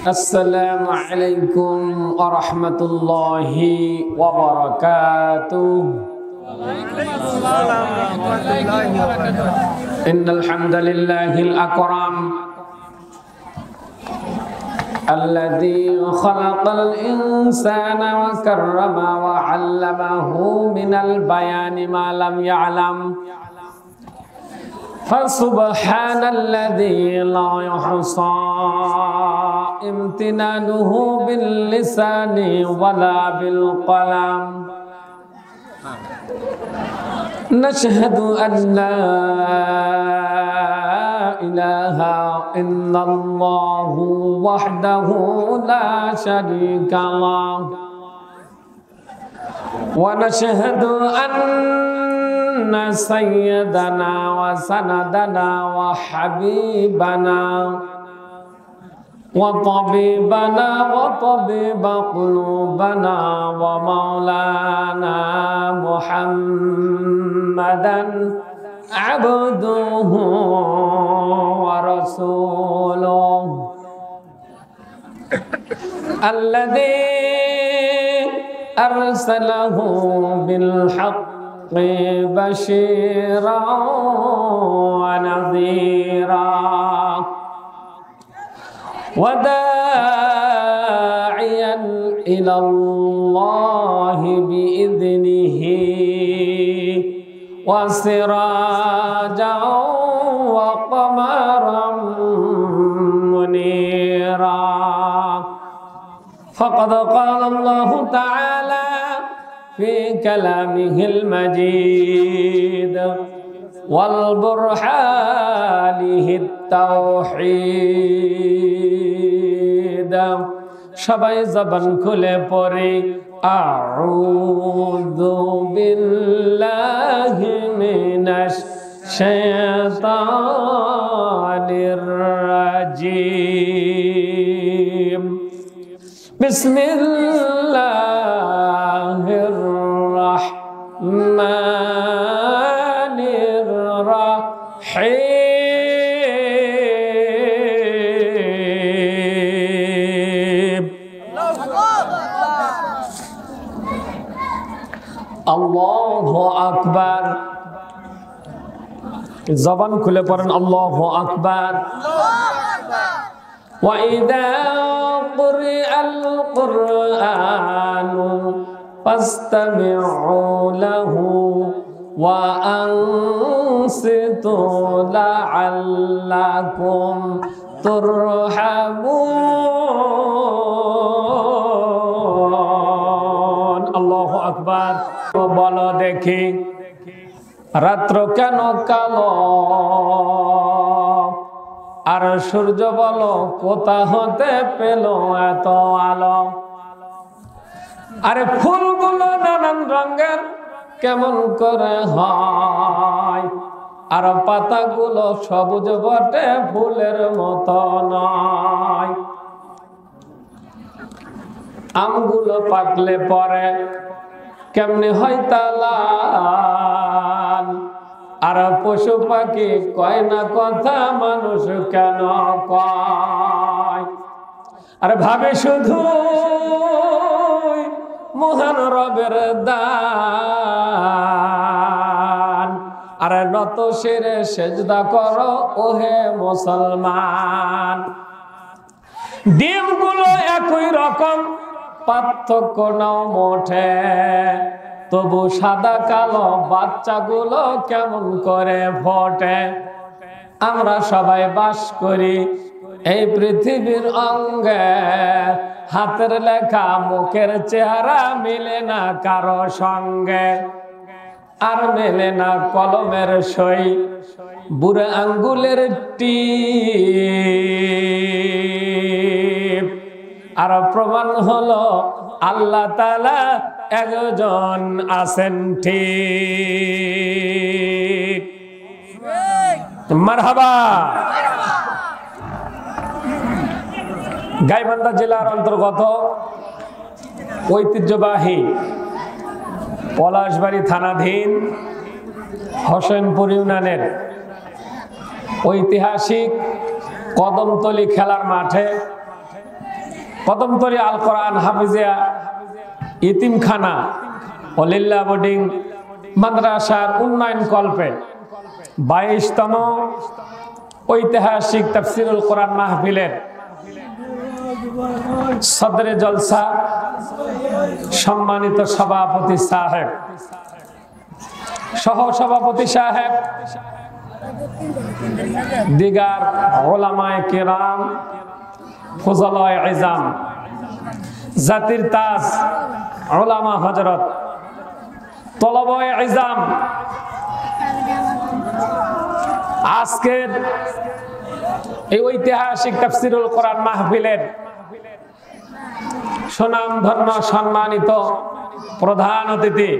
السلام عليكم ورحمة الله وبركاته. إن الحمد لله الأكرم الذي خلق الإنسان وكرم وعلمه من البيان ما لم يعلم فسبحان الذي لا يحصى امتنانه باللسان ولا بالقلم نشهد أن لا إله إلا الله وحده لا شريك له ونشهد أن سيدنا وسندنا وحبيبنا وطبيبنا وطبيب قلوبنا ومولانا محمدا عبده ورسوله الذي أرسله بالحق بشيرا ونذيرا وداعيا إلى الله بإذنه وسراجا وقمرا منيرا فقد قال الله تعالى في كلامه المجيد والبرهانه التوحيد সবাই জবান খুলে পড়ে আউযু বিল্লাহি মিনাশ শাইতানির রাজিম বিসমিল্লাহির রাহমানির রাহিম আল্লাহু আকবার জবান খুলে পড়েন আল্লাহু আকবার ওয়া ইযা কুরিআল কুরআনু ফাসতামি'ু লাহু ওয়া আনসিতু লাআল্লাকুম তুরহামুন আল্লাহু আকবার বলো দেখি রাত্র কেন কালো আর সূর্য বলো কোথা হতে পেল এত আলো আরে ফুলগুলো নানান রঙের কেমন করে হয় আর পাতাগুলো সবুজ বটে ফুলের মতো নয় আমগুলো পাকলে পরে কেমনে হয় তালাল আর পশু পাখি কয় না কথা মানুষ কেন কয় আরে ভাবে শুধু মহান রবের দান আরে নত শিরে সেজদা করো ওহে মুসলমান ডিমগুলো একই রকম পার্থক্য নাও মোটে তবু সাদা কালো বাচ্চাগুলো কেমন করে ফোটে আমরা সবাই বাস করি এই পৃথিবীর অঙ্গে হাতের লেখা মুখের চেহারা মিলে না কারো সঙ্গে আর মেলে না কলমের সই বুড়ো আঙ্গুলের টিপ আর প্রমাণ হলো আল্লাহ তাআলা একজন আছেন ঠিক মারহাবা গাইবান্ধা জেলার অন্তর্গত ঐতিহ্যবাহী পলাশবাড়ি থানাধীন হোসেনপুর ইউনিয়নের ঐতিহাসিক কদমতলী খেলার মাঠে কদমতলী আল কোরআন হাফিজিয়া ইতিমখানা ও লিল্লা বোর্ডিং মাদ্রাসার উন্নয়ন কল্পে 22তম ঐতিহাসিক তাফসীরুল কোরআন মাহফিলের সদরে জলসা সম্মানিত সভাপতি সাহেব, সহ সভাপতি সাহেব, দিগার ওলামায়ে কেরাম, ফুজালায়ে ইজাম, জাতির তাজ ওলামা হযরত, তলবায়ে ইজাম, আজকের এই ঐতিহাসিক তাফসীরুল কোরআন মাহফিলের সুনামধন্য সম্মানিত প্রধান অতিথি,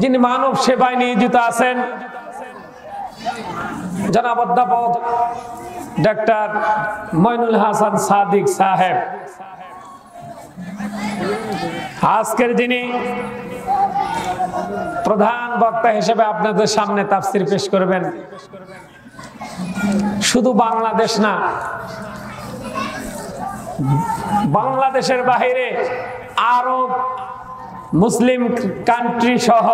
যিনি মানব সেবায় নিয়োজিত আছেন, জনাব অধ্যাপক ডাক্তার মঈনুল হাসান সাদিক সাহেব। আজকের যিনি প্রধান বক্তা হিসেবে আপনাদের সামনে তাফসীর পেশ করবেন, শুধু বাংলাদেশ না, বাংলাদেশের বাইরে আরো মুসলিম কান্ট্রি সহ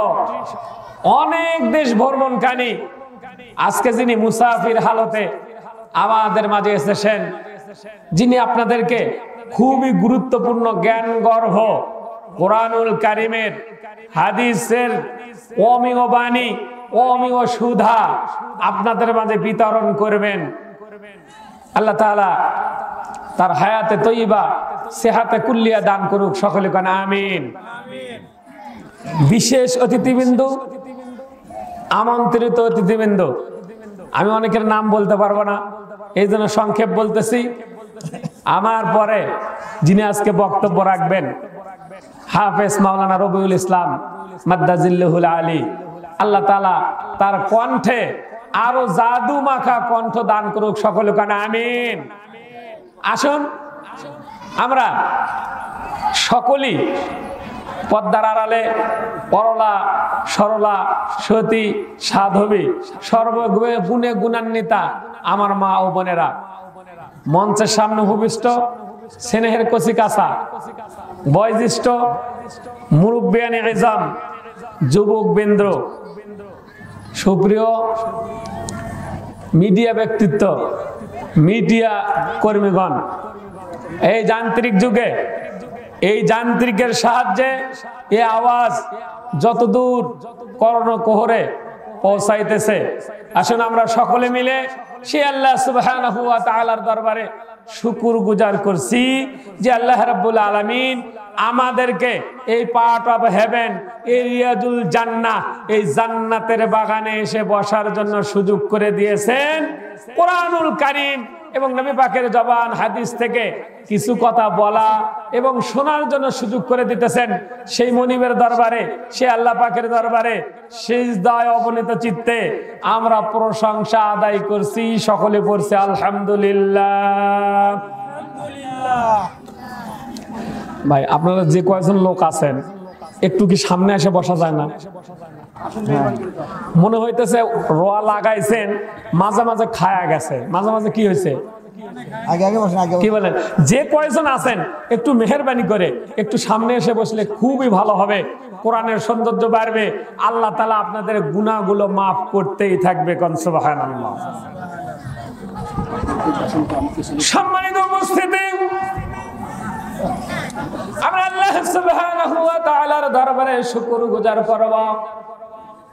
অনেক দেশ ভ্রমণকারী আজকে যিনি মুসাফির হালতে আমাদের মাঝে এসেছেন, যিনি আপনাদেরকে খুবই গুরুত্বপূর্ণ জ্ঞান গর্ভ কোরআনুল কারীমের হাদিসের অমীয় বাণী, অমীয় সুধা আপনাদের মাঝে বিতরণ করবেন। আল্লাহ তাআলা তার হায়াতে তৈয়বা সেহাতে কুল্লিয়া দান করুক, সকলে কোন আমিন। বিশেষ অতিথিবৃন্দ, আমন্ত্রিত অতিথিবৃন্দ, আমি অনেকের নাম বলতে পারবো না, এই জন্য সংক্ষেপ বলতেছি। আমার পরে যিনি আজকে বক্তব্য রাখবেন, হাফেজ মাওলানা রবিউল ইসলাম মাদ্দাজিল্লাহুল আলী, আল্লাহ তাআলা তার কণ্ঠে আরো জাদু মাখা কণ্ঠ দান করুক, সকলে কোন আমিন। আসুন আমরা সকলেই পদ্মার আড়ালে পরলা সরলা সতী সাধবী সর্বগুণে গুণান্বিতা আমার মা ও বোনেরা, মঞ্চের সামনে উপবিষ্ট স্নেহের কচি কাঁচা বয়োজ্যেষ্ঠ মুরব্বিয়ানে ইজাম, যুবক বৃন্দ, সুপ্রিয় মিডিয়া ব্যক্তিত্ব, মিডিয়া কর্মীগণ, এই যান্ত্রিক যুগে, এই যান্ত্রিকের সাহায্যে এই আওয়াজ যতদূর কর্ণকুহরে পৌঁছাইতেছে, আসুন আমরা সকলে মিলে সে আল্লাহ সুবহানাহু ওয়া তাআলার দরবারে শুকর গুজার করছি যে আল্লাহ রাব্বুল আলামিন আমাদেরকে এই পার্ট অফ হেভেন, এই রিয়াজুল জান্নাহ, এই জান্নাতের বাগানে এসে বসার জন্য সুযোগ করে দিয়েছেন। কোরআনুল কারীম এবং নবী পাকের জবান হাদিস থেকে কিছু কথা বলা এবং শোনার জন্য সুযোগ করে দিতেছেন। সেই মনিবের দরবারে, সে আল্লাহ পাকের দরবারে সিজদায় অবনীত চিত্তে আমরা প্রশংসা আদায় করছি। সকলে পড়ছে আলহামদুলিল্লাহ। ভাই, আপনারা যে কয়েকজন লোক আছেন, একটু কি সামনে এসে বসা যায় না? মনে হইতেছে রোয়া লাগাইছেন, মাঝে মাঝে খায়া গেছে, মাঝে মাঝে কি হয়েছে? কি বলেন? যে কয়েকজন আছেন একটু মেহেরবানি করে একটু সামনে এসে বসলে খুবই ভালো হবে, কোরআনের সৌন্দর্য বাড়বে, আল্লাহ তাআলা আপনাদের গুনাহগুলো মাফ করতেই থাকবে। কোন সুবহানাল্লাহ। সম্মানিত উপস্থিতি, আমরা আল্লাহ সুবহানাহু ওয়া তাআলার দরবারে শুকর গুজার করব,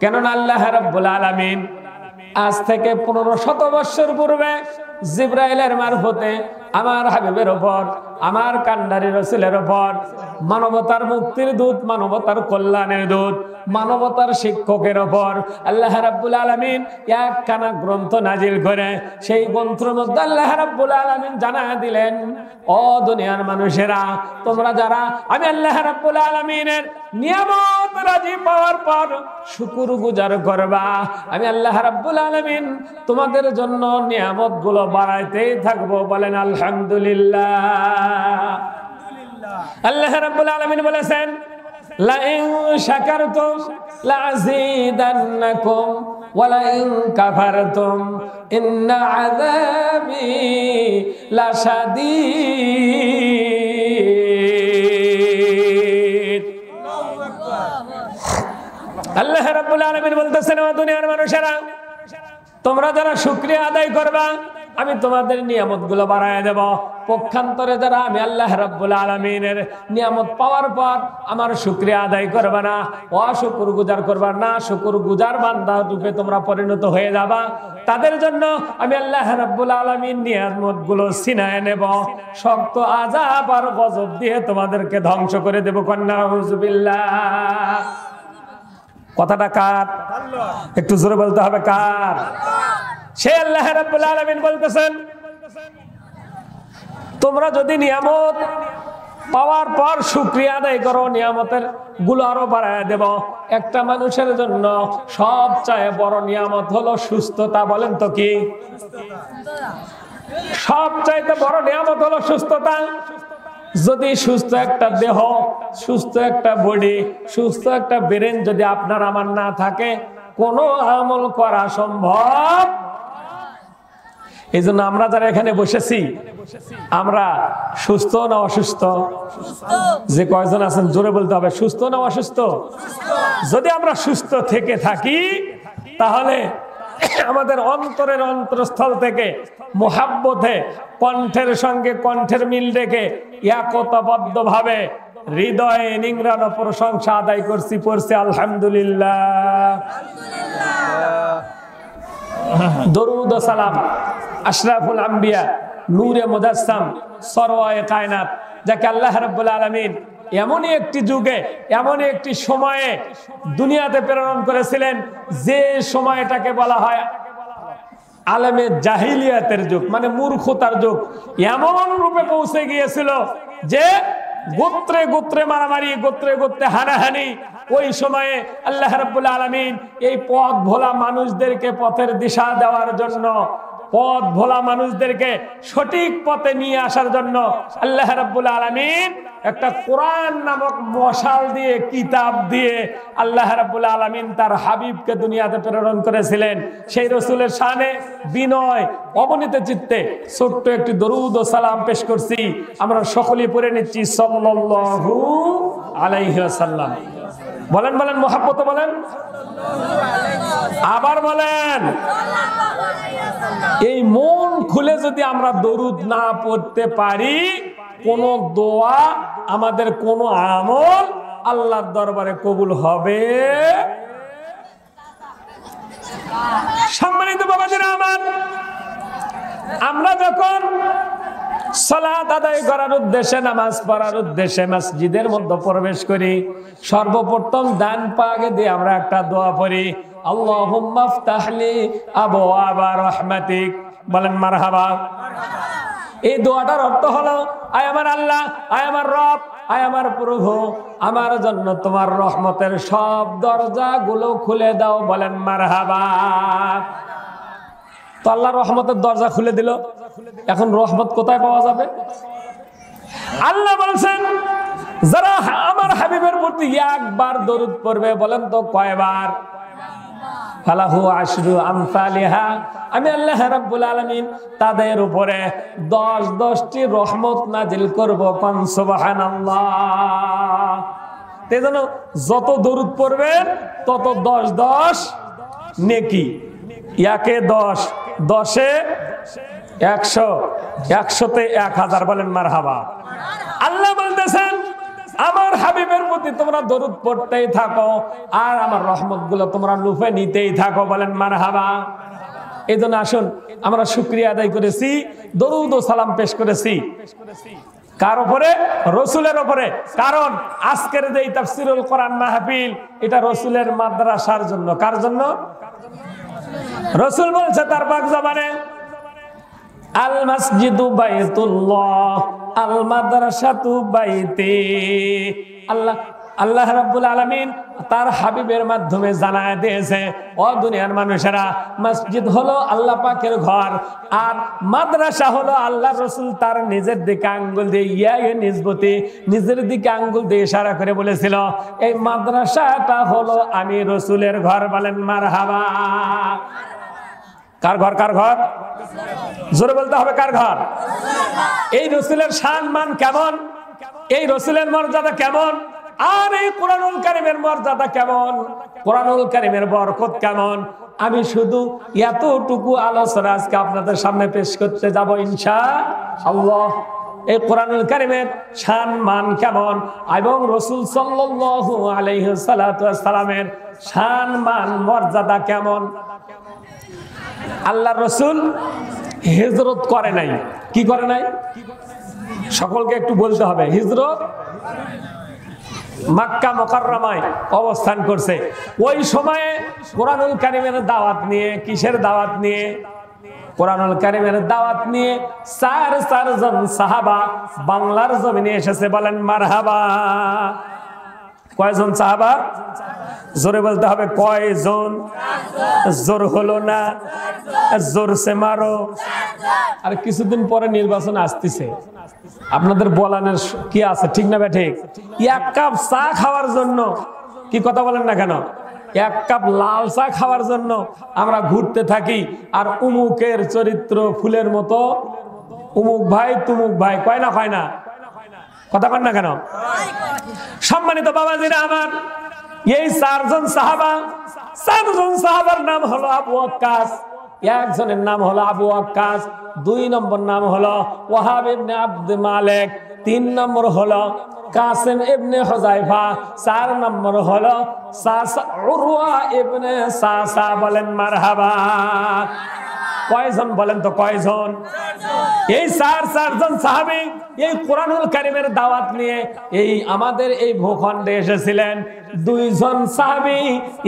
কেননা আল্লাহ রাব্বুল আলামিন আজ থেকে 1500 বছর পূর্বে জিবরাইলের মারফতে আমার হাবিবের উপর, আমার কান্ডারি রাসূলের উপর, মানবতার মুক্তির দূত, মানবতার কল্যাণের দূত, মানবতার শিক্ষকের উপর আল্লাহ রাব্বুল আলামিন একখানা গ্রন্থ নাজিল করে সেই গ্রন্থের মধ্যে আল্লাহ রাব্বুল আলামিন জানায়া দিলেন, ও দুনিয়ার মানুষেরা, তোমরা যারা আমি আল্লাহ রাব্বুল আলামিনের নিয়ামত রাজি পাওয়ার পর শুকর গুজার করবা, আমি আল্লাহ রাব্বুল আলামিন তোমাদের জন্য নিয়ামতগুলো বাড়াইতেই থাকবো। বলেন আলহামদুলিল্লাহ। আল্লাহ রাব্বুল আলামিন বলেছেন, লা ইন শাকারতুম লাযীদান্নাকুম ওয়ালাইন কাফারতুম ইন্না আযাবি লাশাদীদ। আল্লাহ রাব্বুল আলামিন বলতেছেন, ও দুনিয়ার মানুষেরা, তোমরা যারা শুকরিয়া আদায় করবা আমি তোমাদের নিয়ামতগুলো বাড়ায় দেব। পক্ষান্তরে যারা আমি আল্লাহ রাব্বুল আলামিনের নিয়ামত পাওয়ার পর আমার শুকরিয়া আদায় করবে না, অশুকরগুজার করবা না, শুকরগুজার বান্দা রূপে তোমরা পরিণত হয়ে যাবা, তাদের জন্য আমি আল্লাহ রাব্বুল আলামিন নিয়ামতগুলো ছিনায় নেব, শক্ত আযাব আর গজব দিয়ে তোমাদেরকে ধ্বংস করে দেব। কন্যা নাউযুবিল্লাহ। কথাটা কার? একটু জোরে বলতে হবে, কার? সে আল্লাহ রাব্বুল আলামিন বলতেছেন, তোমরা যদি নিয়ামত পাওয়ার পর শুকরিয়া আদায় করো, নিয়ামতের গুলো আরো বাড়ায় দেব। একটা মানুষের জন্য সবচেয়ে বড় নিয়ামত হলো সুস্থতা। বলেন তো কি? সবচাইতে বড় নিয়ামত হলো সুস্থতা। যদি সুস্থ একটা দেহ, সুস্থ একটা বডি, সুস্থ একটা ব্রেন যদি আপনার আমার না থাকে, কোনো আমল করা সম্ভব। এই জন্য আমরা যারা এখানে বসেছি, আমরা সুস্থ না অসুস্থ? যে কয়জন আছেন জোরে বলতে হবে, সুস্থ না অসুস্থ? যদি আমরা সুস্থ থেকে থাকি, তাহলে আমাদের অন্তরের অন্তরস্থল থেকে মুহাব্বতে কণ্ঠের সঙ্গে কণ্ঠের মিল রেখে একতাবদ্ধ ভাবে হৃদয়ে নিংড়ানো প্রশংসা আদায় করছি, পড়ছি আলহামদুলিল্লাহ। দরুদ ও সালাম আশরাফুল আম্বিয়া, নূরে মুজাসসাম, সরওয়ায়ে কায়নাত, যাকে আল্লাহ রাব্বুল আলামিন এমনই একটি যুগে, এমনই একটি সময়ে দুনিয়াতে প্রেরণ করেছিলেন, যে সময়টাকে বলা হয় আলেমে জাহিলিয়াতের যুগ, মানে মূর্খতার যুগ। এমন রূপে পৌঁছে গিয়েছিল যে গোত্রে গোত্রে মারামারি, গোত্রে গোত্রে হানাহানি। ওই সময়ে আল্লাহ রাব্বুল আলামিন এই পথ ভোলা মানুষদেরকে পথের দিশা দেওয়ার জন্য, পথ ভোলা মানুষদেরকে সঠিক পথে নিয়ে আসার জন্য আল্লাহ রাব্বুল আলামিন একটা কোরআন নামক মশাল দিয়ে, কিতাব দিয়ে আল্লাহ রাব্বুল আলামিন তার হাবিবকে দুনিয়াতে প্রেরণ করেছিলেন। সেই রাসূলের শানে বিনয় অবনীত চিত্তে ছোট্ট একটি দরুদ ও সালাম পেশ করছি। আমরা সকলেই পড়ে নিচ্ছি সাল্লাল্লাহু আলাইহি ওয়াসাল্লাম। বলেন বলেন, মুহাব্বত বলেন, আবার বলেন। এই মন খুলে যদি আমরা দরুদ না পড়তে পারি, কোন দোয়া, আমাদের কোন আমল আল্লাহর দরবারে কবুল হবে? সম্মানিত বাবাজিরা আমার, আমরা যখন সালাত আদায় করার উদ্দেশ্যে, নামাজ পড়ার উদ্দেশ্যে মসজিদের মধ্যে প্রবেশ করি, সর্বপ্রথম ডান পাকে দিয়ে আমরা একটা দোয়া পড়ি, আল্লাহুম্মা ইফতাহলি আবওয়াবা রাহমাতিক। বলেন মারহাবা। এই দোয়াটার অর্থ হলো, আয় আমার আল্লাহ, আয় আমার রব, আয় আমার প্রভু, আমার জন্য তোমার রহমতের সব দরজাগুলো খুলে দাও। বলেন মারহাবা। তো আল্লাহ রহমতের দরজা খুলে দিল, এখন রহমত কোথায় পাওয়া যাবে? আল্লাহ বলছেন, যারা আমার হাবিবের প্রতি একবার দরুদ পড়বে, বলেন তো কয়বার? ফালাহু আশরু আমসালিহা। আমি আল্লাহ রাব্বুল আলামিন তাদের উপরে 10-10টি রহমত নাজিল করব। কোন সুবহানাল্লাহ। তেজন্য যত দরুদ পড়বেন তত 10-10 নেকি। একে 10, 10-এ 100, 100-তে 1000। বলেন মারহাবা। আল্লাহ বলতেছেন, আমার হাবিবের প্রতি তোমরা দরুদ পড়তেই থাকো, আর আমার রহমতগুলো তোমরা লুফে নিতেই থাকো। বলেন মারহাবা। এই জন্য আসুন, আমরা শুকরিয়া আদায় করেছি, দরুদ ও সালাম পেশ করেছি। কার উপরে? রসুলের উপরে। কারণ আজকের যে তাফসীরুল কোরআন মাহফিল, এটা রসুলের মাদ্রাসার জন্য। কার জন্য? রসুল বলছে তার পাক জবানে, আল মসজিদু বাইতুল্লাহ, আল মাদ্রাসাতু বাইতি। আল্লাহ আল্লাহ রাব্বুল আলামিন তার হাবিবের মাধ্যমে জানায় দিয়েছে, ও দুনিয়ার মানুষেরা, মসজিদ হলো আল্লাহ পাকের ঘর, আর মাদ্রাসা হলো আল্লাহ রাসূল তার নিজের দিকে আঙ্গুল দিয়ে নিসবতি নিজের দিকে আঙ্গুল দিয়ে ইশারা করে বলেছিল, এই মাদ্রাসাটা হলো আমি রাসূলের ঘর। বলেন মারহাবা। কার ঘর? কার ঘর? জোরে বলতে হবে, কার ঘর? এই রাসূলের শান মান কেমন, এই রাসূলের মর্যাদা কেমন, আর এই কোরআনুল কারীমের মর্যাদা কেমন, কোরআনুল কারীমের বরকত কেমন, আমি শুধু এতটুকু আলোচনা আজকে আপনাদের সামনে পেশ করতে যাব ইনশাআল্লাহ। এই কোরআনুল কারীমের শান মান কেমন এবং রাসূল সাল্লাল্লাহু আলাইহি সাল্লামের শান মান মর্যাদা কেমন। আল্লাহর রাসূল হিজরত করে নাই। কি করে নাই? সকলকে একটু বলতে হবে। হিজরত মক্কা মুকাররমায় অবস্থান করছে। ওই সময়ে কোরআনুল কারীমের দাওয়াত নিয়ে, কিসের দাওয়াত নিয়ে? কোরআনুল কারীমের দাওয়াত নিয়ে চারজন সাহাবা বাংলার জমিনে এসেছে। বলেন মারহাবা। কয়জন সাহাবা? জোরে বলতে হবে, কয়জন? জোর হলো না, জোরসে মারো। আর কিছুদিন পরে নির্বাচন আসতেছে, আপনাদের বলানের কি আছে? ঠিক না ঠিক? এক কাপ চা খাওয়ার জন্য, কি কথা বলেন না কেন, এক কাপ লাল চা খাওয়ার জন্য আমরা ঘুরতে থাকি, আর উমুকের চরিত্র ফুলের মতো, উমুক ভাই তুমুক ভাই, কয় না কয় না? কথা কন না কেন? সম্মানিত বাবাজিরা আমার, এই চারজন সাহাবার নাম হলো আবু ওয়াক্কাস। একজনের নাম হলো আবু ওয়াক্কাস, 2 নম্বর নাম হলো ওয়াহাব ইবনে আব্দ মালিক, 3 নম্বর হলো কাসিম ইবনে হুযায়ফা, 4 নম্বর হলো উরওয়া ইবনে সাসা। বলেন মারহাবা। কয়জন বলেন তো, কয়জন? এই চারজন সাহাবী এই কোরআনুল কারীমের দাওয়াত নিয়ে এই আমাদের এই ভূখণ্ডে এসেছিলেন। 2 জন সাহাবী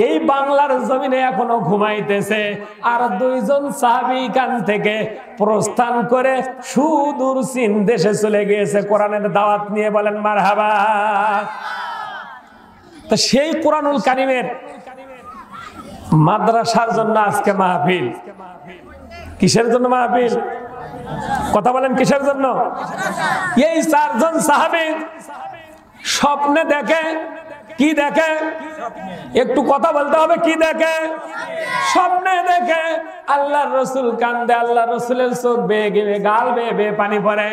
এই বাংলার জমিনে এখনো ঘুমাইতেছে, আর 2 জন সাহাবী কান থেকে প্রস্থান করে সুদূর চীন দেশে চলে গিয়েছে কোরআনের দাওয়াত নিয়ে। বলেন মারহাবা। তো সেই কোরআনুল কারীমের মাদ্রাসার জন্য আজকে মাহফিল। কিসের জন্য মাহফিল? কথা বলেন, কিসের জন্য? এই 4 জন সাহাবী স্বপ্নে দেখে। কি দেখে? একটু কথা বলতে হবে। কি দেখে? স্বপ্নে দেখে আল্লাহর রাসূল কান্দে, আল্লাহর রাসূলের চোখ বেয়ে গিয়ে গাল বেয়ে পানি পড়ে।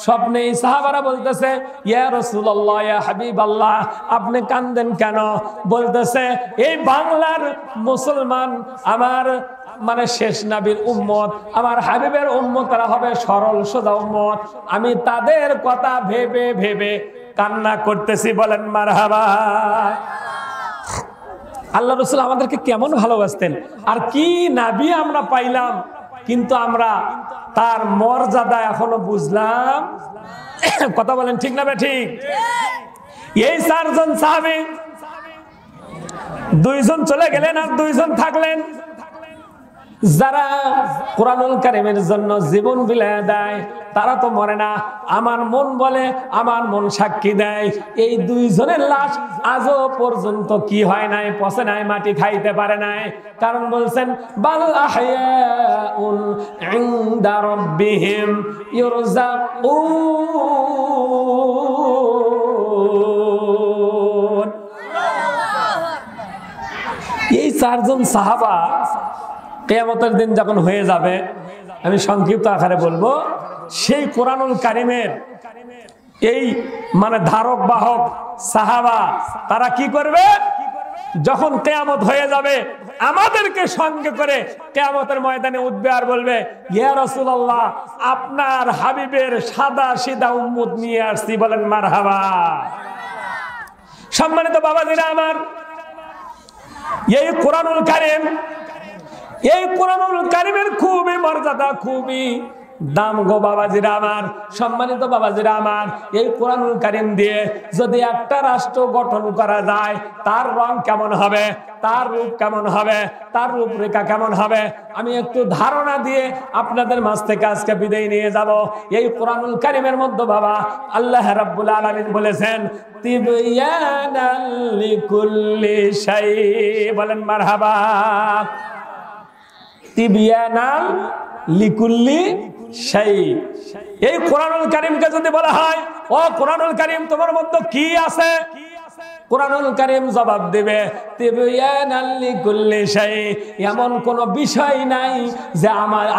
স্বপ্নে এই সাহাবারা বলতেছে, ইয়া রাসূলুল্লাহ, ইয়া হাবিবাল্লাহ, আপনি কান্দেন কেন? বলতেছে, এই বাংলার মুসলমান আমার মানে শেষ নবীর উম্মত, আমার হাবিবের উম্মত, তারা হবে সরল সোজা উম্মত, আমি তাদের কথা ভেবে ভেবে কান্না করতেছি। বলেন মারহাবা। আল্লাহ রাসূল আমাদেরকে কেমন ভালোবাসতেন, আর কি নবী আমরা পাইলাম, কিন্তু আমরা তার মর্যাদা এখনো বুঝলাম। কথা বলেন, ঠিক না ঠিক? এই 4 জন সাহাবী, 2 জন চলে গেলেন আর 2 জন থাকলেন। যারা কোরআনুল কারীমের জন্য জীবন বিলায় দেয় তারা তো মরে না। আমার মন বলে, আমার মন সাক্ষী দেয়, এই 2 জনের লাশ আজও পর্যন্ত কি হয় নাই, পচে নাই, মাটি খাইতে পারে নাই। কারণ বলছেন, বাল আহয়াউন ইনদা রাব্বিহিম ইরযাকুন। এই 4 জন সাহাবা কিয়ামতের দিন যখন হয়ে যাবে, আমি সংক্ষিপ্ত আকারে বলবো, সেই কোরআনুল কারীমের এই মানে ধারক বাহক সাহাবা তারা কি করবে? যখন কিয়ামত হয়ে যাবে আমাদেরকে সঙ্গে করে কিয়ামতের ময়দানে উঠবে আর বলবে, ইয়া রাসূলুল্লাহ, আপনার হাবিবের সাদা সিধা উম্মত নিয়ে আসছি। বলেন মারহাবা। সম্মানিত বাবাজিরা আমার, এই কোরআনুল কারীম, এই কোরআনুল কারীমের খুবই মর্যাদা, খুবই দাম গো বাবাজিরা আমার, সম্মানিত বাবাজিরা আমার, এই কোরআনুল কারীম দিয়ে যদি একটা রাষ্ট্র গঠন করা যায়, তার রং কেমন হবে, তার রূপ কেমন হবে, তার রূপরেখা কেমন হবে, আমি একটু ধারণা দিয়ে আপনাদের মাঝ থেকে আজকে বিদায় নিয়ে যাব। এই কোরআনুল কারীমের মধ্যে বাবা আল্লাহ রাব্বুল আলামিন বলেছেন তিবয়ানাল লিকুল্লি শাই, বলেন মারহাবা। তিবয়ানাল লিকুল্লি শাই, এই কোরআনুল কারীমকে যদি বলা হয় ও কোরআনুল কারীম তোমার মধ্যে কি আছে, কোরআনুল কারীম জবাব দেবে তিবয়ানাল লিকুল্লি শাই, এমন কোন বিষয় নাই যে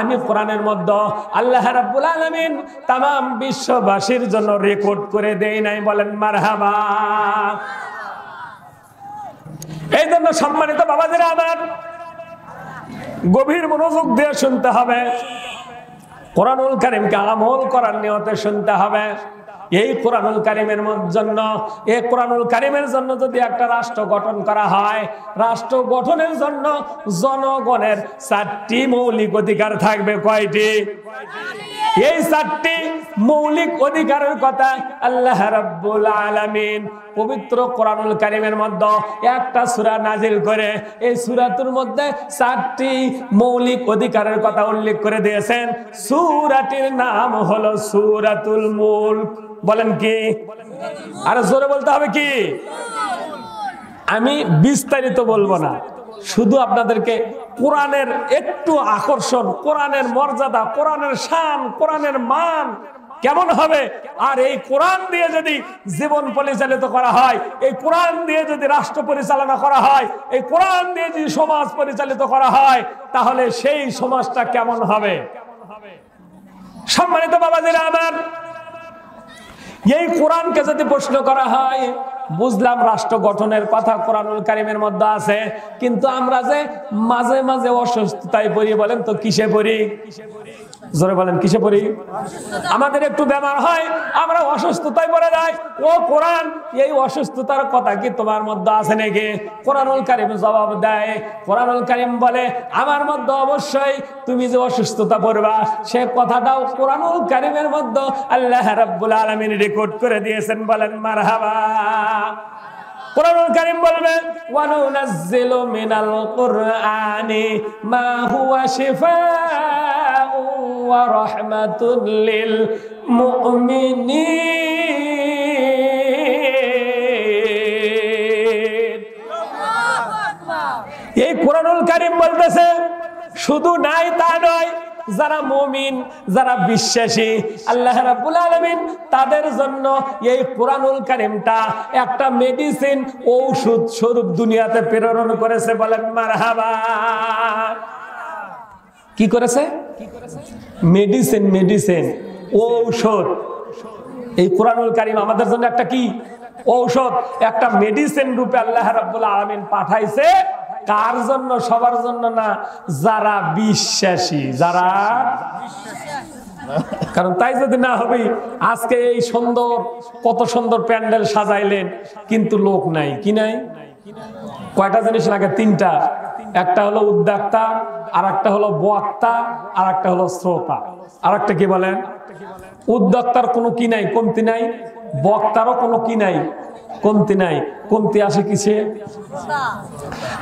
আমি কোরআনের মধ্যে আল্লাহ রাব্বুল আলামিন तमाम বিশ্ববাসীর জন্য রেকর্ড করে দেই নাই, বলেন মারহাবা। এই জন্য সম্মানিত বাবাজিরা আমার, গভীর মনোযোগ দিয়ে শুনতে হবে, কোরআনুল কারীমকে আমল করার নিয়তে শুনতে হবে। এই কোরআনুল কারীমের জন্য, এই কোরআনুল কারীমের জন্য যদি একটা রাষ্ট্র গঠন করা হয়, রাষ্ট্র গঠনের জন্য জনগণের 4টি মৌলিক অধিকার থাকবে। কয়টি? এই 4টি মৌলিক অধিকারের কথা আল্লাহ রাব্বুল আলামিন পবিত্র কোরআনুল কারীমের মধ্যে একটা সূরা নাজিল করে এই সূরাতুর মধ্যে 4টি মৌলিক অধিকারের কথা উল্লেখ করে দিয়েছেন। সূরাটির নাম হলো সূরাতুল মুলক। বলেন কি? আরে জোরে বলতে হবে কি? আমি বিস্তারিত বলবো না, শুধু আপনাদেরকে কোরআনের একটু আকর্ষণ, কোরআনের মর্যাদা, কোরআনের শান, কোরআনের মান কেমন হবে, আর এই কোরআন দিয়ে যদি জীবন পরিচালিত করা হয়, এই কোরআন দিয়ে যদি রাষ্ট্র পরিচালনা করা হয়, এই কোরআন দিয়ে যদি সমাজ পরিচালিত করা হয়, তাহলে সেই সমাজটা কেমন হবে। সম্মানিত বাবাজিরা আমার, এই কোরআনকে যদি প্রশ্ন করা হয়, বুঝলাম রাষ্ট্র গঠনের কথা কোরআনুল কারীমের মধ্যে আছে, কিন্তু আমরা যে মাঝে মাঝে অসুস্থতায় পড়ি, বলেন তো কিসে পড়ি? জোরে বলেন, কিসে পড়ি? আমাদের একটু বেমার হয়, আমরা অসুস্থতায় পড়ে যাই। ও কোরআন, এই অসুস্থতার কথা কি তোমার মধ্যে আছে নাকি? কোরআনুল কারীম জবাব দেয়, কোরআনুল কারীম বলে আমার মধ্যে অবশ্যই তুমি যে অসুস্থতা পড়বা, সে কথাটাও কোরআনুল কারীমের মধ্যে আল্লাহ রাব্বুল আলামিন রেকর্ড করে দিয়েছেন। বলেন মারহাবা। কোরআনুল কারীম বলবে ওয়া নুনাজ্জিলু মিনাল কুরআনি মা হুয়া শিফাউ ওয়া রাহমাতুল লিল মুমিনিন। এই কোরআনুল কারীম বলতেছে শুধু নাই তা নয়, যারা মুমিন, যারা বিশ্বাসী, আল্লাহ রাব্বুল আলামিন তাদের জন্য এই কোরআনুল কারীমটা একটা মেডিসিন, ঔষধ স্বরূপ দুনিয়াতে প্রেরণ করেছে। বলেন মারহাবা। কি করেছে? মেডিসিন, মেডিসিন, ঔষধ। এই কোরআনুল কারীম আমাদের জন্য একটা কি ঔষধ, একটা মেডিসিন রূপে আল্লাহ রাব্বুল আলামিন পাঠাইছে। কার জন্য? সবার জন্য না, যারা বিশ্বাসী, যারা। কারণ তাই যদি না হবে, আজকে এই সুন্দর, কত সুন্দর প্যান্ডেল সাজাইলেন, কিন্তু লোক নাই। কি নাই? কয়টা জিনিস লাগে? 3টা। একটা হলো উদ্যোক্তা, আর একটা হলো বক্তা, আর একটা হলো শ্রোতা। আর একটা কি বলেন? উদ্যোক্তার কোনো কি নাই, কমতি নাই। বক্তারও কোনো কি নাই, কমতি নাই। কমতি আসে কিসে?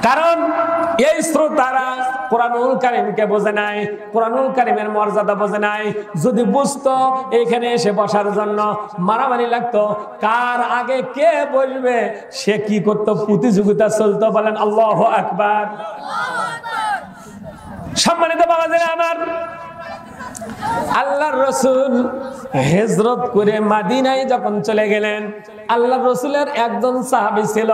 কারণ এই শ্রোতারা কোরআনুল কারীমকে বোঝে নাই, কোরআনুল কারীমের মর্যাদা বোঝে নাই। যদি বুঝতো, এখানে এসে বসার জন্য মারামারি লাগতো, কার আগে কে বসবে, সে কি করতো? প্রতিযোগিতা চলতো। বলেন আল্লাহু আকবার। সম্মানিত বাবাজিরা আমার, আল্লাহর রাসূল হিজরত করে মদিনায় যখন চলে গেলেন, আল্লাহর রাসূলের একজন সাহাবী ছিল,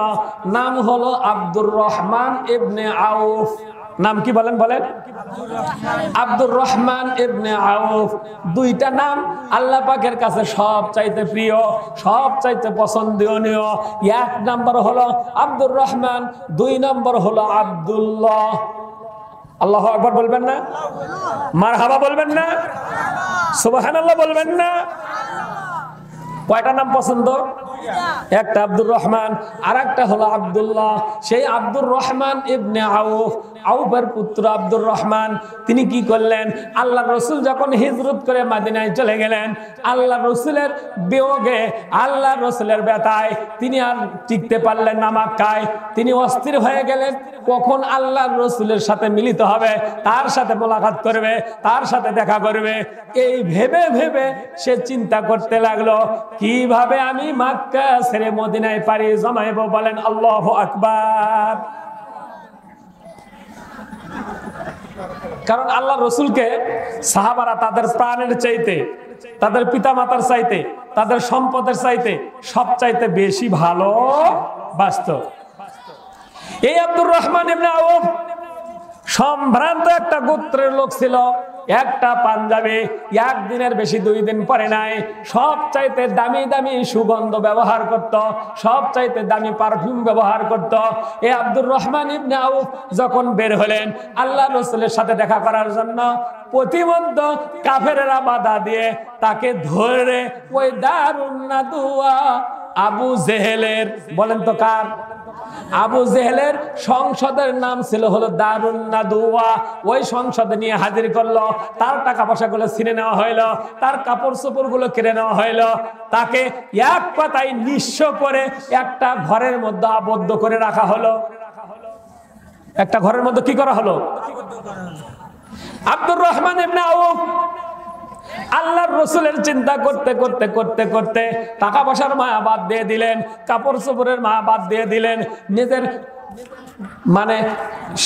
নাম হলো আব্দুর রহমান ইবনে আউফ। নাম কি বলেন? বলেন। আব্দুর রহমান ইবনে আউফ। 2টা নাম আল্লাহ পাকের কাছে সবচাইতে প্রিয়, সবচাইতে পছন্দনীয়। 1 নম্বর হলো আব্দুর রহমান, 2 নম্বর হলো আব্দুল্লাহ। আল্লাহু আকবার বলবেন না? মারহাবা বলবেন না? সুবহানাল্লাহ বলবেন না? কয়টা নাম পছন্দ? একটা আব্দুর রহমান, আর একটা হলো আব্দুল্লাহ। সেই আব্দুর রহমান ইবনে আউফ, আউফের পুত্র আব্দুর রহমান, তিনি কি করলেন? আল্লাহ রসুল যখন হিজরত করে মদিনায় চলে গেলেন, আল্লাহ রসুলের বিয়োগে, আল্লাহ রসুলের ব্যথায় তিনি আর টিকতে পারলেন না মক্কায়। তিনি অস্থির হয়ে গেলেন, কখন আল্লাহ রসুলের সাথে মিলিত হবে, তার সাথে মোলাকাত করবে, তার সাথে দেখা করবে। এই ভেবে ভেবে সে চিন্তা করতে লাগলো, কিভাবে আমি মক্কা ছেড়ে মদিনায় পাড়ি জমাইব। বলেন আল্লাহু আকবার। কারণ আল্লাহ রসুলকে সাহাবারা তাদের প্রাণের চাইতে, তাদের পিতা মাতার চাইতে, তাদের সম্পদের চাইতে সব চাইতে বেশি ভালোবাসত। এই আব্দুর রহমান ইবনে আউফ সম্ভ্রান্ত একটা গোত্রের লোক ছিল, একটা পাঞ্জাবি, একদিনের বেশি 2 দিন পরে নাই। সব চাইতে দামি দামি সুগন্ধ ব্যবহার করত, সব চাইতে দামি পারফিউম ব্যবহার করত। এই আব্দুর রহমান ইবনে আউফ যখন বের হলেন আল্লাহ রসুলের সাথে দেখা করার জন্য, প্রতিমধ্য কাফেরেরা বাধা দিয়ে তাকে ধরে ওই দারুন নাদুয়া আবু জেহেলের, বলেন তো কার? আবু জেহেলের সংসদের নাম ছিল হলো দারুন নাদুয়া। ওই সংসদে নিয়ে হাজির করলো, তার টাকা পয়সা গুলো ছিনে নেওয়া হইলো, তার কাপড় চোপড় গুলো কিনে নেওয়া হইলো। তাকে এক কথায় নিঃস্ব করে একটা ঘরের মধ্যে আবদ্ধ করে রাখা হলো। একটা ঘরের মধ্যে কি করা হলো? আব্দুর রহমান ইবনে আউফ আল্লাহর রসুলের চিন্তা করতে করতে করতে করতে টাকা পয়সার মায়া বাদ দিয়ে দিলেন, কাপড় চোপড়ের মায়া বাদ দিয়ে দিলেন, নিজের মানে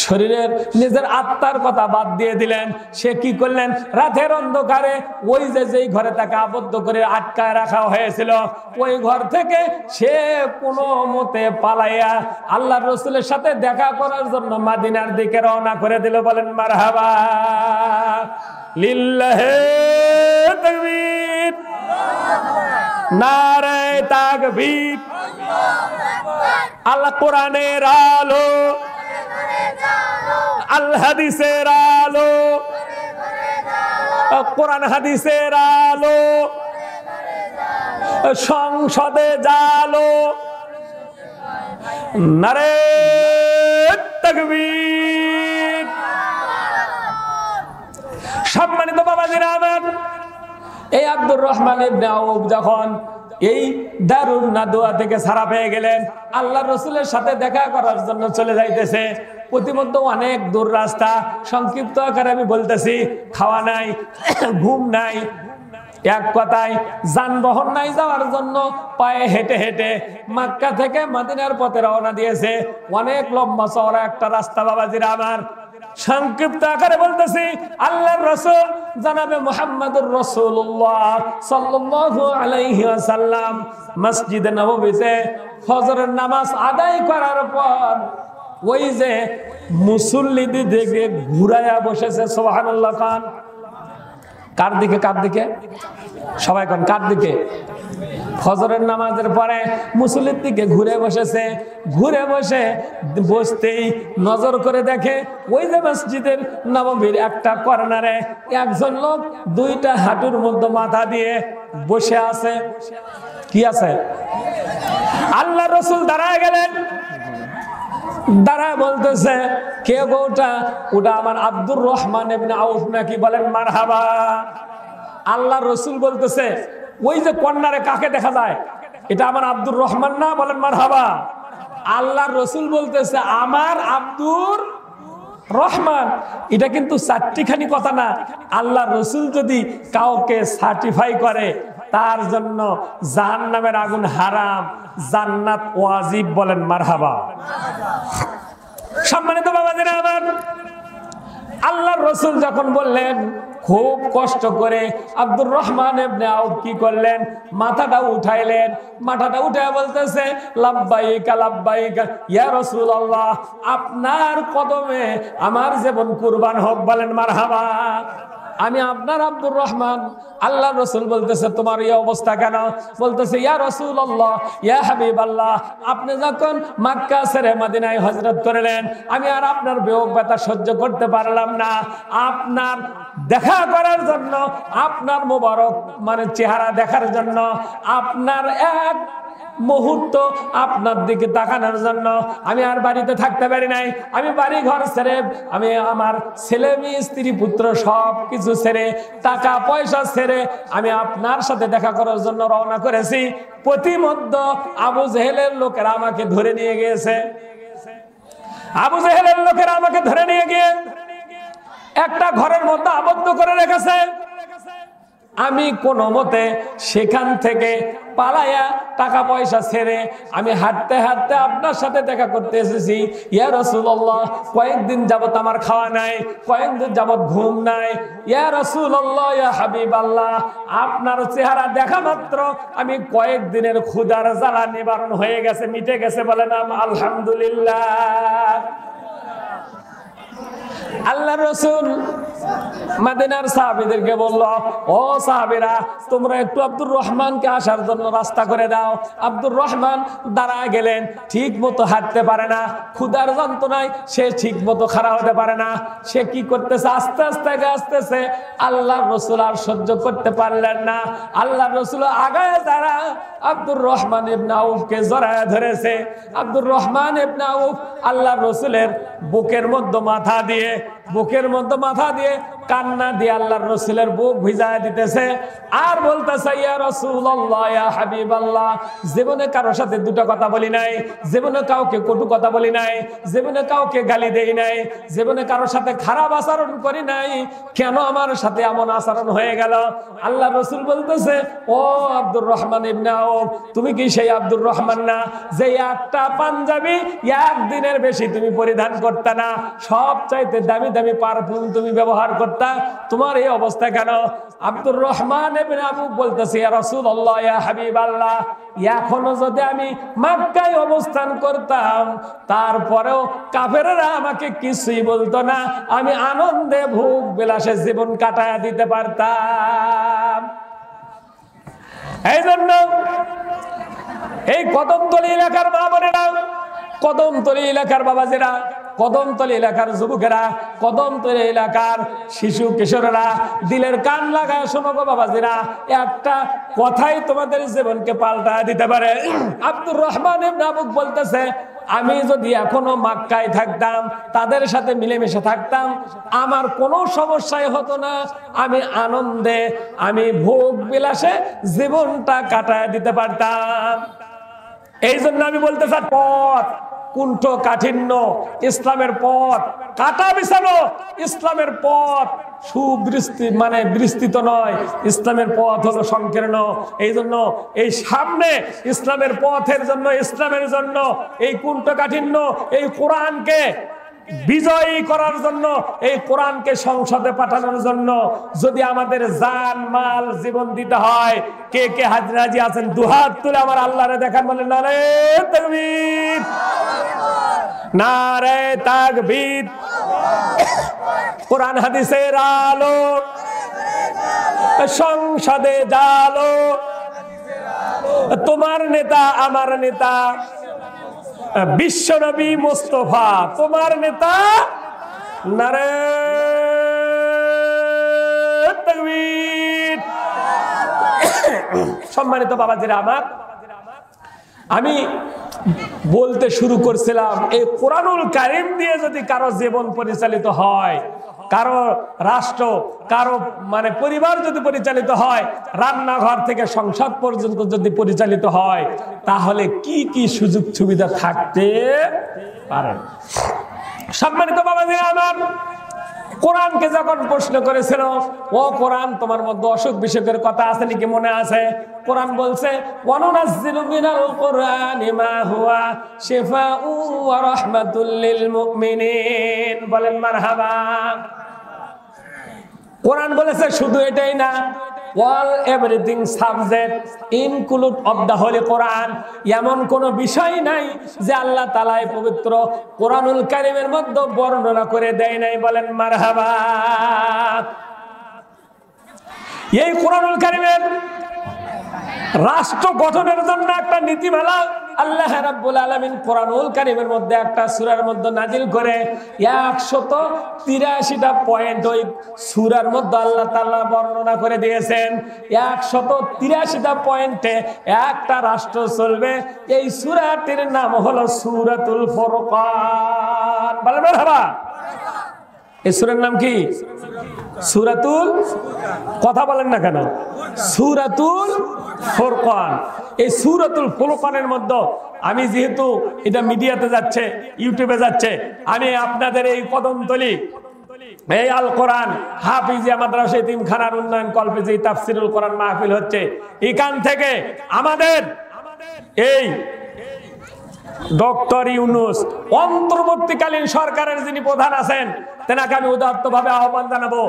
শরীরের, নিজের আত্মার কথা বাদ দিয়ে দিলেন। সে কি করলেন? রাতের অন্ধকারে ওই যেই ঘরে তাকে আবদ্ধ করে আটকায় রাখা হয়েছিল, ওই ঘর থেকে সে কোনো মতে পালাইয়া আল্লাহর রসুলের সাথে দেখা করার জন্য মদিনার দিকে রওনা করে দিল। বলেন মারহাবা। লিল্লাহে তাকবীর, নারে তাকবীর। আল্লাহ কোরআনের আলো, আল হাদিসের আলো, কোরআন হাদিসের আলো, সংসদে জালো, নারে তাকবীর। সম্মানিত বাবাজিরা আমার, এই আব্দুর রহমান ইবনে আউফ যখন এই দারুন নাদুয়া থেকে ছাড়া পেয়ে গেলেন, আল্লাহ রসুলের সাথে দেখা করার জন্য চলে যাইতেছে। প্রতিমধ্যে অনেক দূর রাস্তা, সংক্ষিপ্ত আকারে আমি বলতেছি, খাওয়া নাই, ঘুম নাই, এক কথায় যানবাহন নাই যাওয়ার জন্য পায়ে হেঁটে হেঁটে মক্কা থেকে মদিনার পথে রওনা দিয়েছে। অনেক লম্বা চওড়া একটা রাস্তা বাবাজিরা আমার। সংক্ষিপ্ত আকারে বলতেছি, আল্লাহর রাসূল জনাবে মুহাম্মদুর রাসূলুল্লাহ সাল্লাল্লাহু আলাইহি ওয়াসাল্লাম মসজিদে নববীতে ফজরের নামাজ আদায় করার পর ওই যে মুসল্লিদের দিকে ঘুরায়া বসেছে। সুবহানাল্লাহ। খান কার দিকে? কার দিকে? সবাই কোন কার দিকে? ফজরের নামাজের পরে মুসল্লির দিকে ঘুরে বসেছে। ঘুরে বসে বসতেই নজর করে দেখে ওই যে মসজিদের নববীর একটা কর্নারে একজন লোক 2টা হাঁটুর মধ্যে মাথা দিয়ে বসে আছে। কি আছে? আল্লাহ রসুল দাঁড়ায় গেলেন, দাঁড়ায় বলতেছে, কে গো ওটা? ওটা আমার আব্দুর রহমান ইবনে আউফ নাকি? বলেন মারহাবা। আল্লাহ রসুল বলতেছে, ওই যে কর্নারে কাকে দেখা যায়? এটা আমার আব্দুর রহমান না? বলেন মারহাবা। আল্লাহ রসুল বলতেছে, আমার আব্দুর রহমান। এটা কিন্তু চারটিখানি কথা না। আল্লাহ রসুল যদি কাউকে সার্টিফাই করে তার জন্য জাহান্নামের আগুন হারাম, জান্নাত ওয়াজিব। বলেন মারহাবা। সম্মানিত বাবাজিরা আমার, আল্লাহর রসুল যখন বললেন, খুব কষ্ট করে আব্দুর রহমান ইবনে আউফ কি করলেন? মাথাটা উঠাইলেন। মাথাটা উঠায় বলতেছে, লাব্বাইকা লাব্বাইকা ইয়া রাসূলুল্লাহ, আপনার কদমে আমার জীবন কুরবান হোক। বলেন মারহাবা। আমি আপনার আব্দুর রহমান। আল্লাহ রসুল বলতেছে তোমার এই অবস্থা কেন? বলতেছে ইয়া রাসূলুল্লাহ, ইয়া হাবিবাল্লাহ, আপনি যখন মক্কা ছেড়ে মদিনায় হিজরত করলেন, আমি আর আপনার বিয়োগ ব্যথা সহ্য করতে পারলাম না। আপনার দেখা করার জন্য, আপনার মোবারক মানে চেহারা দেখার জন্য, আপনার এক মুহূর্ত আপনার দিকে তাকানোর জন্য আমি আর বাড়িতে থাকতে পারি নাই। আমি বাড়ি ঘর ছেড়ে, আমি আমার ছেলে মেয়ে স্ত্রী পুত্র সব কিছু ছেড়ে, টাকা পয়সা ছেড়ে আমি আপনার সাথে দেখা করার জন্য রওনা করেছি। প্রতিমধ্যে আবু জেহেলের লোকেরা আমাকে ধরে নিয়ে গিয়েছে। আবু জেহেলের লোকেরা আমাকে ধরে নিয়ে গিয়ে একটা ঘরের মধ্যে আবদ্ধ করে রেখেছে। আমি কোনো মতে সেখান থেকে পালায়া টাকা পয়সা ছেড়ে আমি হাঁটতে হাঁটতে আপনার সাথে দেখা করতে এসেছি। ইয়া রাসূলুল্লাহ, কয়েকদিন যাবত আমার খাওয়া নাই, কয়েকদিন যাবত ঘুম নাই। ইয়া রাসূলুল্লাহ, ইয়া হাবিবাল্লাহ, আপনার চেহারা দেখা মাত্র আমি কয়েকদিনের ক্ষুধার জ্বালা নিবারণ হয়ে গেছে, মিটে গেছে। বলেন আলহামদুলিল্লাহ। আল্লাহ রসুল মদিনার সাহাবীদেরকে বলল, ও সাহাবীরা, তোমরা একটু আব্দুর রহমানকে আসার জন্য রাস্তা করে দাও। আব্দুর রহমান দাঁড়ায় গেলেন, ঠিক মতো হাঁটতে পারে না, ক্ষুধার যন্ত্রণায় সে ঠিক মতো খাড়া হতে পারে না। সে কি করতেছে? আস্তে আস্তে আসতেছে। আল্লাহ রসুল আর সহ্য করতে পারলেন না। আল্লাহ রসুল আগায় দাঁড়া আব্দুর রহমান ইবনে আউফকে জড়ায় ধরেছে। আব্দুর রহমান ইবনে আউফ আল্লাহ রসুলের বুকের মধ্যে মাথা দিয়ে কান্না দিয়ে আল্লাহর রাসূলের বুক ভিজায় দিতেছে আর বলতেছে, ইয়া রাসূলুল্লাহ, ইয়া হাবিবাল্লাহ, জীবনে কারো সাথে দুটো কথা বলি নাই, জীবনে কাউকে কটু কথা বলি নাই, জীবনে কাউকে গালি দেই নাই, জীবনে কারো সাথে খারাপ আচরণ করি নাই, কেন আমার সাথে এমন আচরণ হয়ে গেল? আল্লাহর রাসূল বলতেছে, ও আব্দুর রহমান ইবনে আউফ, তুমি কি সেই আব্দুর রহমান না যে একটা পাঞ্জাবি একদিনের বেশি তুমি পরিধান করতে না, সব চাইতে দামি দামি পারফিউম তুমি ব্যবহার করতে? তোমার এই অবস্থা কেন? আব্দুর রহমান ইবনে আউফ বলতেছে, ইয়া রাসূলুল্লাহ, ইয়া হাবিবাল্লাহ, এখনো যদি আমি মক্কায় অবস্থান করতাম, তারপরেও কাফেররা আমাকে কিছুই বলতো না, আমি আনন্দে ভোগ বিলাসে জীবন কাটায় দিতে পারতাম। এই জন্য এই কদমতলী এলাকার মা বোনেরা, কদমতলী এলাকার বাবাজিরা, কদমতলী এলাকার যুবকেরা, কদমতলী এলাকার শিশু কিশোররা, দিলের কান লাগায় শোনো গো বাবাজিরা, একটা কথাই তোমাদের জীবনকে পাল্টা দিতে পারে। আব্দুর রহমান ইবনে আউফ বলতেছে, আমি যদি এখনো মক্কায় থাকতাম, তাদের সাথে মিলেমিশে থাকতাম, আমার কোনো সমস্যাই হতো না, আমি আনন্দে, আমি ভোগ বিলাসে জীবনটা কাটায় দিতে পারতাম। এই জন্য আমি বলতে চাই, পথ কুণ্ঠ কাঠিন্য, ইসলামের পথ কাটা বিছানো, ইসলামের পথ বিস্তৃত নয়, ইসলামের পথ হলো সংকীর্ণ। এই জন্য এই সামনে ইসলামের পথের জন্য, ইসলামের জন্য এই কুণ্ঠ কাঠিন্য, এই কোরআনকে বিজয়ী করার জন্য, এই কোরআনকে সংসদে পাঠানোর জন্য যদি আমাদের জান মাল জীবন দিতে হয়, কে কে হাজির রাজি আছেন? দুহাত তুলে আমার আল্লাহরে দেখান, বলেন নারে তাকবীর, নারে তাকবীর। কোরআন হাদিসের আলো সংসদে জালো, তোমার নেতা আমার নেতা বিশ্বনবী মুস্তাফা, তোমার নেতা, নারে তাকবীর। সম্মানিত বাবাজিরা আমার, আমি বলতে শুরু করছিলাম, এই কোরআনুল কারীম দিয়ে যদি কারো জীবন পরিচালিত হয়, কারো রাষ্ট্র, কারো পরিবার যদি পরিচালিত হয়, রান্নাঘর থেকে সংসদ পর্যন্ত যদি পরিচালিত হয়, তাহলে কি কি সুযোগ সুবিধা থাকতে পারে। সম্মানিত বাবাজিরা আমার, কোরআনকে যখন প্রশ্ন করেছিল, ও কোরআন, তোমার মধ্যে অসুখ বিসুখের কথা আছে নাকি? মনে আছে? কোরআন বলছে, ওয়ানুনাজ্জিলু মিনাল কুরআনি মা হুয়া শিফাউ ওয়া রাহমাতুল লিল মুমিনিন। বলেন মারহাবা। কোরআন বলেছে শুধু এটাই না, all everything subject include of the holy Quran, এমন কোন বিষয় নাই যে আল্লাহ তাআলা পবিত্র কোরআনুল কারীমের মধ্যে বর্ণনা করে দেয় নাই। বলেন মারহাবা। এই কোরআনুল কারীমের রাষ্ট্র গঠনের জন্য একটা নীতিমালা আল্লাহ রাব্বুল আলামিন কোরআনুল কারীমের মধ্যে একটা সূরার মধ্যে নাজিল করে 183টা পয়েন্ট ওই সূরার মধ্যে আল্লাহ তাআলা বর্ণনা করে দিয়েছেন। 183টা পয়েন্টে একটা রাষ্ট্র চলবে। এই সূরাটির নাম হলো সূরাতুল ফুরকান। বলেন মারহাবা। এই সূরার নাম কি? সূরাতুল, কথা বলেন না কেন? সূরাতুল ফুরকান। এই সূরাতুল ফুরকানের মধ্যে আমি যেহেতু এটা মিডিয়াতে যাচ্ছে, ইউটিউবে যাচ্ছে, আমি আপনাদের এই কদমতলী এই আল কোরআন হাফিজিয়া মাদ্রাসা এতিমখানার উন্নয়ন কল্পে যে তাফসিরুল কোরআন মাহফিল হচ্ছে, এখান থেকে আমাদের এই ডক্টর ইউনূস অন্তর্বর্তীকালীন সরকারের যিনি প্রধান আছেন তেনাকে আমি উদাত্তভাবে আহ্বান জানাবো,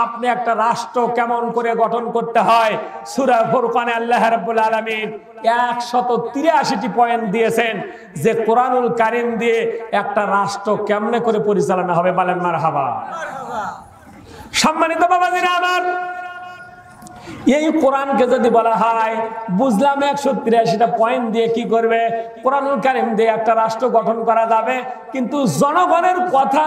আপনি একটা রাষ্ট্র কেমন করে গঠন করতে হয় সূরা ফুরকানে আল্লাহ রাব্বুল আলামিন 183টি পয়েন্ট দিয়েছেন যে কোরআনুল কারীম দিয়ে একটা রাষ্ট্র কেমনে করে পরিচালনা হবে। বলেন মারহাবা। সম্মানিত বাবাজিরা আমার, এই কোরআনকে যদি বলা হয় বুঝলাম 183টা পয়েন্ট দিয়ে কি করবে, কোরআনুল কারীম দিয়ে একটা রাষ্ট্র গঠন করা যাবে, কিন্তু জনগণের কথা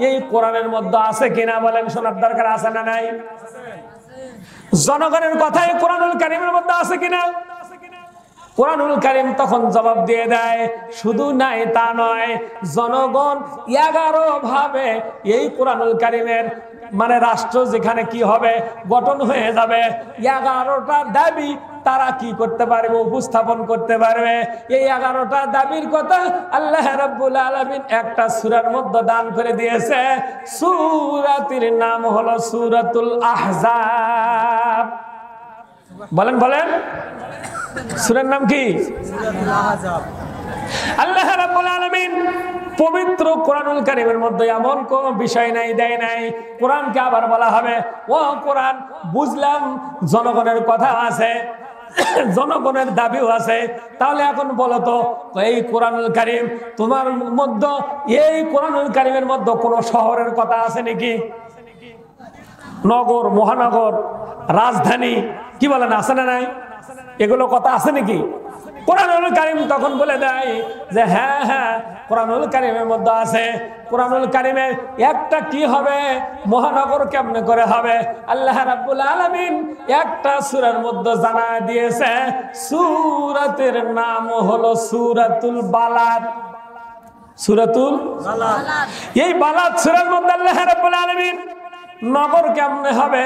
এই কোরআনের মধ্যে আছে কিনা বলেন, শোনার দরকার আছে না নাই? জনগণের কথা এই কোরআনুল কারীমের মধ্যে আছে কিনা? কোরআনুল কারীম তখন জবাব দিয়ে দেয়, শুধু নাই তা নয়, জনগণ 11 ভাবে এই কোরআনুল কারীমের মানে রাষ্ট্র যেখানে কি হবে গঠন হয়ে যাবে, 11টা দাবি তারা কি করতে পারবে, উপস্থাপন করতে পারবে। এই 11টা দাবির কথা আল্লাহ রাব্বুল আলামিন একটা সূরার মধ্যে দান করে দিয়েছে। সূরাটির নাম হলো সূরাতুল আহজাব। বলেন বলেন, সূরার নাম কি? আল্লাহ রাব্বুল আলামিন পবিত্র কোরআনুল কারীমের মধ্যে এমন কোন বিষয় নাই, দেয় নাই। কোরআনকে আবার বলা হবে, ও কোরআন বুঝলাম জনগণের কথা আছে, জনগণের দাবিও আছে, তাহলে এখন বলো তো এই কোরআনুল কারীম তোমার মধ্যে, এই কোরআনুল কারীমের মধ্যে কোন শহরের কথা আছে নাকি? নগর, মহানগর, রাজধানী, কি বলেন, আছে না নাই? এগুলো কথা আছে নাকি? কোরআনুল কারীম তখন বলে দেয় যে হ্যাঁ হ্যাঁ কোরআনুল কারীমের মধ্যে আছে। কোরআনুল কারীমের একটা কি হবে, মহানগর কেমনে করে হবে, আল্লাহ রাব্বুল আলামিন একটা সূরার মধ্যে জানায় দিয়েছে। সূরাতের নাম হলো সূরাতুল বালাদ। সূরাতুল বালাদ। এই বালাদ সূরার মধ্যে আল্লাহ রাব্বুল আলামিন নগর কেমনে হবে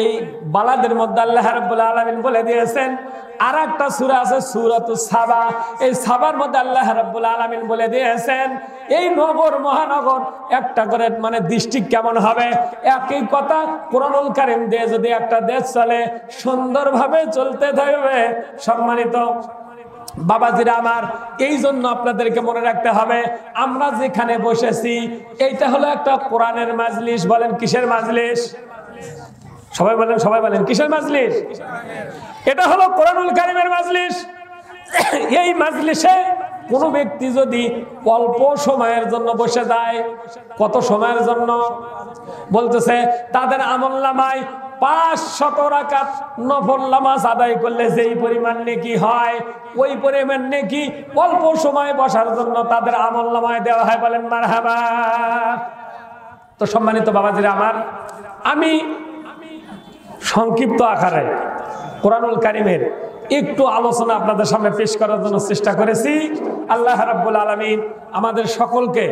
এই বালাদের মধ্যে আল্লাহ রাব্বুল আলামিন বলে দিয়েছেন। আর একটা সূরা আছে সূরাতুস সাবা, এই সাবার মধ্যে আল্লাহ রাব্বুল আলামিন বলে দিয়েছেন এই নগর মহানগর একটা করে মানে ডিস্ট্রিক্ট কেমন হবে। একই কথা কোরআনুল কারীম দিয়ে যদি একটা দেশ চলে সুন্দরভাবে চলতে থাকবে। সম্মানিত বাবাজিরা আমার, এই জন্য আপনাদেরকে মনে রাখতে হবে আমরা যেখানে বসেছি এইটা হলো একটা কোরআনের মাজলিস। বলেন কিসের মাজলিস? সবাই বলেন, সবাই বলেন কিসের মাজলিস? এটা হলো কোরআনুল কারীমের মাজলিস। এই মাজলিসে কোন ব্যক্তি যদি অল্প সময়ের জন্য বসে যায়, কত সময়ের জন্য বলতেছে, তাদের আমলনামায় 500 রাকাত নফল নামাজ আদায় করলে যেই পরিমাণ নেকি হয় ওই পরিমাণ নেকি অল্প সময় বসার জন্য তাদের আমলনামায় দেওয়া হয়। বলেন মারহাবা। তো সম্মানিত বাবাজিরা আমার, আমি সংক্ষিপ্ত আকারে কোরআনুল কারীমের একটু আলোচনা আপনাদের সামনে পেশ করার জন্য চেষ্টা করেছি। আল্লাহ রাব্বুল আলামিন আমাদের সকলকে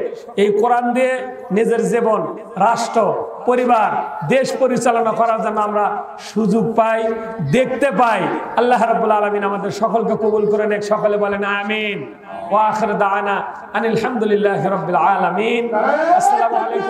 এই কোরআন দিয়ে নিজের জীবন, রাষ্ট্র, পরিবার, দেশ পরিচালনা করার জন্য আমরা সুযোগ পাই, দেখতে পাই। আল্লাহ রাব্বুল আলামিন আমাদের সকলকে কবুল করে নেক। সকলে বলেন আমিন। ওয়া আখির দাওয়ানা আনিল হামদুলিল্লাহি রাব্বিল আলামিন। আসসালামু আলাইকুম।